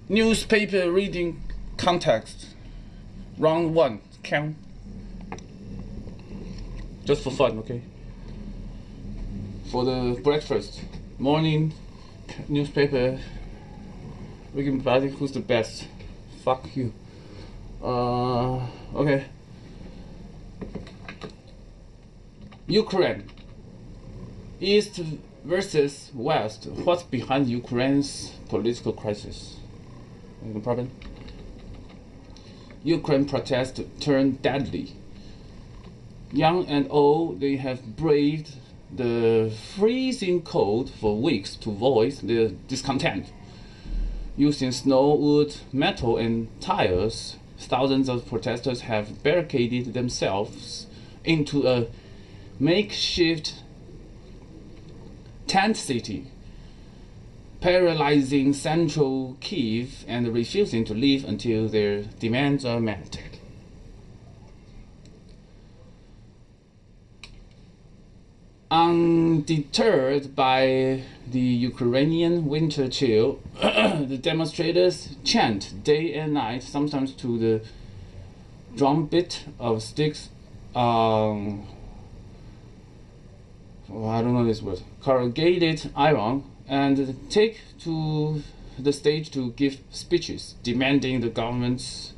Newspaper reading context. Round 1. Count. Just for fun, okay? For the breakfast. Morning newspaper reading buddy, who's the best? Fuck you. Okay. Ukraine. East versus West. What's behind Ukraine's political crisis? No problem. Ukraine protests turn deadly. Young and old, they have braved the freezing cold for weeks to voice their discontent. Using snow, wood, metal, and tires, thousands of protesters have barricaded themselves into a makeshift tent city, paralyzing central Kyiv and refusing to leave until their demands are met. Undeterred by the Ukrainian winter chill, the demonstrators chant day and night, sometimes to the drumbeat of sticks. I don't know this word. Corrugated iron, and take to the stage to give speeches demanding the government's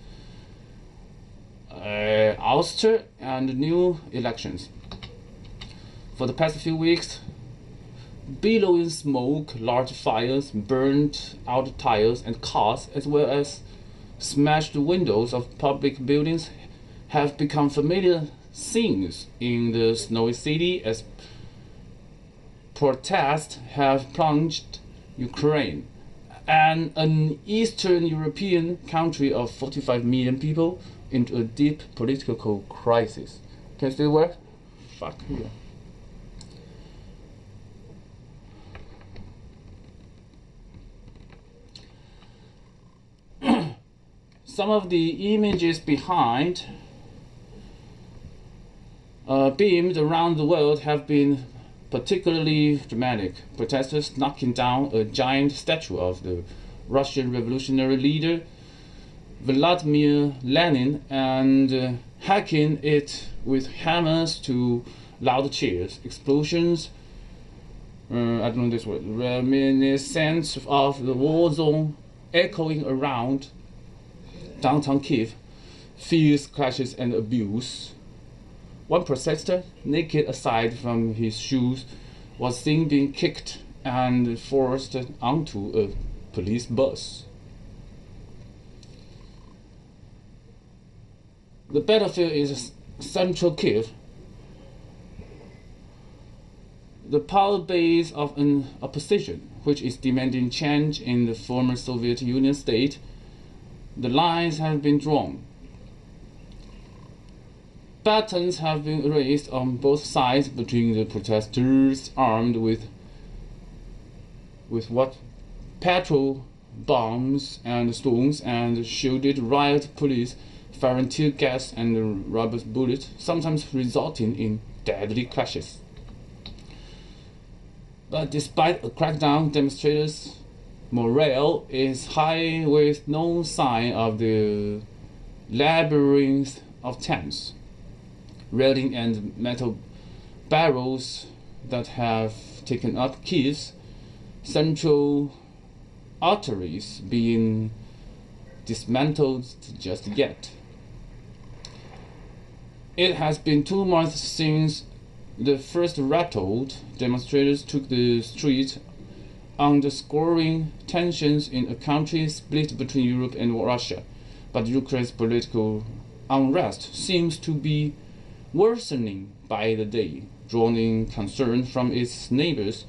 ouster and new elections. For the past few weeks, billowing smoke, large fires burned out tires and cars, as well as smashed windows of public buildings, have become familiar scenes in the snowy city as protests have plunged Ukraine, an Eastern European country of 45 million people, into a deep political crisis. Can you still work? Fuck you. Some of the images behind beamed around the world have been particularly dramatic. Protesters knocking down a giant statue of the Russian revolutionary leader Vladimir Lenin and hacking it with hammers to loud cheers, explosions, I don't know this word, reminiscent of the war zone echoing around downtown Kyiv, fierce clashes and abuse. One protester, naked aside from his shoes, was seen being kicked and forced onto a police bus. The battlefield is central Kyiv, the power base of an opposition which is demanding change in the former Soviet Union state. The lines have been drawn. Batons have been raised on both sides between the protesters armed with what? Petrol bombs and stones, and shielded riot police firing tear gas and rubber bullets, sometimes resulting in deadly clashes. But despite a crackdown, demonstrators' morale is high, with no sign of the labyrinth of tents, railing and metal barrels that have taken up Kyiv's central arteries being dismantled just yet. It has been 2 months since the first rattled demonstrators took the streets, underscoring tensions in a country split between Europe and Russia. But Ukraine's political unrest seems to be worsening by the day, drawing concern from its neighbors,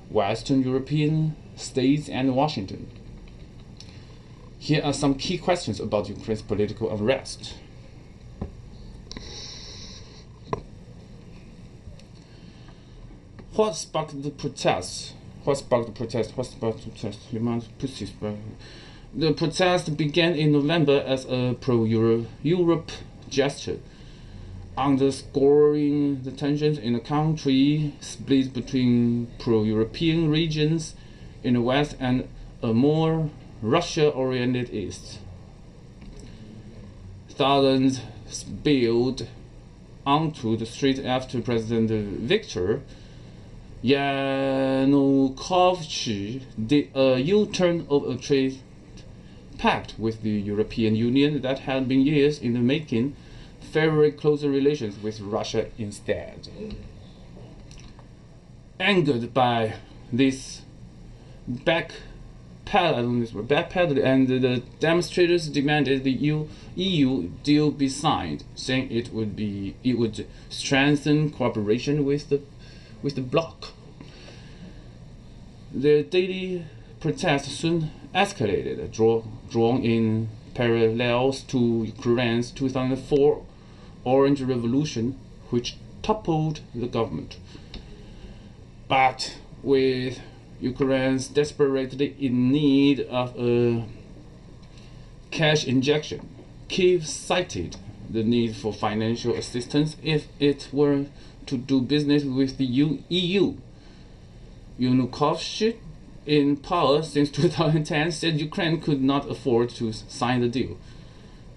Western European states and Washington. Here are some key questions about Ukraine's political unrest. What sparked the protests? The protest began in November as a pro-Europe gesture, underscoring the tensions in the country split between pro-European regions in the West and a more Russia-oriented East. Thousands spilled onto the street after President Viktor Yanukovych did a U-turn of a trade pact with the European Union that had been years in the making, favoring closer relations with Russia instead. Angered by this backpedaling, and the demonstrators demanded the EU deal be signed, saying it would strengthen cooperation with the bloc. The daily protests soon escalated, drawn in parallels to Ukraine's 2004 Orange Revolution, which toppled the government. But with Ukraine desperately in need of a cash injection, Kyiv cited the need for financial assistance if it were to do business with the EU. Yanukovych, in power since 2010, said Ukraine could not afford to sign the deal,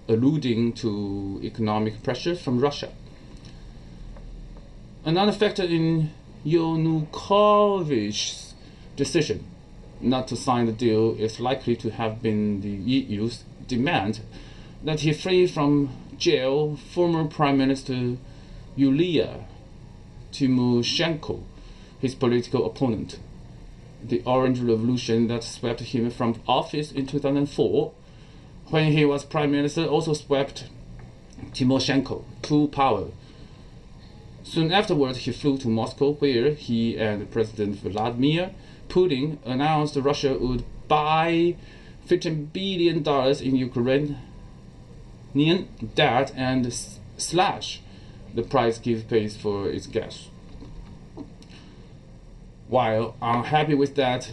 alluding to economic pressure from Russia. Another factor in Yanukovych's decision not to sign the deal is likely to have been the EU's demand that he free from jail former Prime Minister Yulia Tymoshenko, his political opponent. The Orange Revolution that swept him from office in 2004, when he was Prime Minister, also swept Tymoshenko to power. Soon afterwards, he flew to Moscow, where he and President Vladimir Putin announced Russia would buy $15 billion in Ukrainian debt and slash the price Kyiv pays for its gas. While unhappy with that,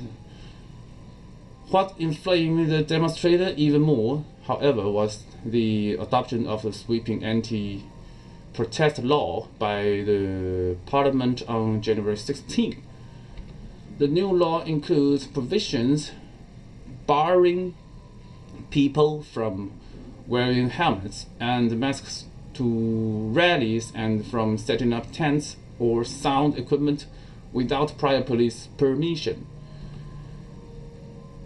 what inflamed the demonstrator even more, however, was the adoption of a sweeping anti-protest law by the parliament on January 16. The new law includes provisions barring people from wearing helmets and masks to rallies and from setting up tents or sound equipment without prior police permission.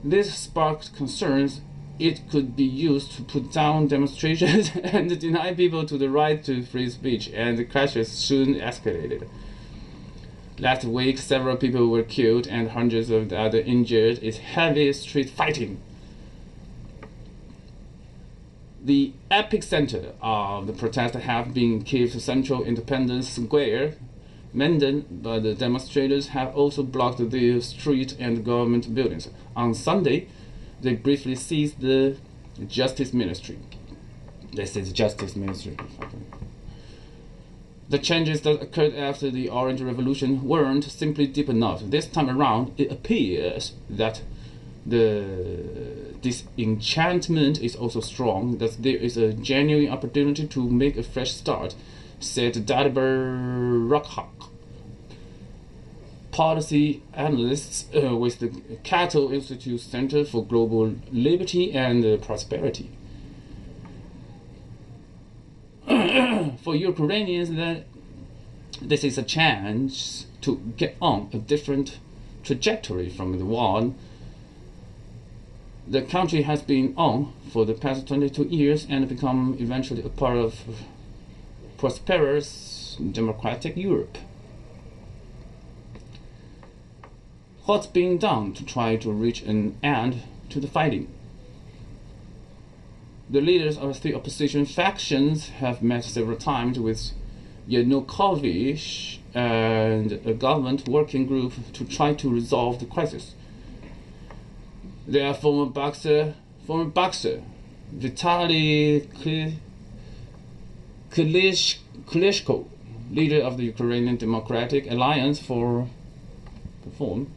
This sparked concerns it could be used to put down demonstrations and deny people to the right to free speech, and the clashes soon escalated. Last week, several people were killed and hundreds of others injured in heavy street fighting. The epicenter of the protest have been Kyiv's central Independence Square, Maidan, but the demonstrators have also blocked the street and government buildings. On Sunday, they briefly seized the Justice Ministry. This is Justice Ministry. The changes that occurred after the Orange Revolution weren't simply deep enough. This time around, it appears that the disenchantment is also strong, that there is a genuine opportunity to make a fresh start, said Dalibor Rokhak, policy analyst with the Cato Institute Center for Global Liberty and Prosperity. For Ukrainians, this is a chance to get on a different trajectory from the one the country has been on for the past 22 years and become eventually a part of prosperous democratic Europe. What's being done to try to reach an end to the fighting? The leaders of the opposition factions have met several times with Yanukovych and a government working group to try to resolve the crisis. Their former boxer Vitaly Klitschko, leader of the Ukrainian Democratic Alliance for Reform,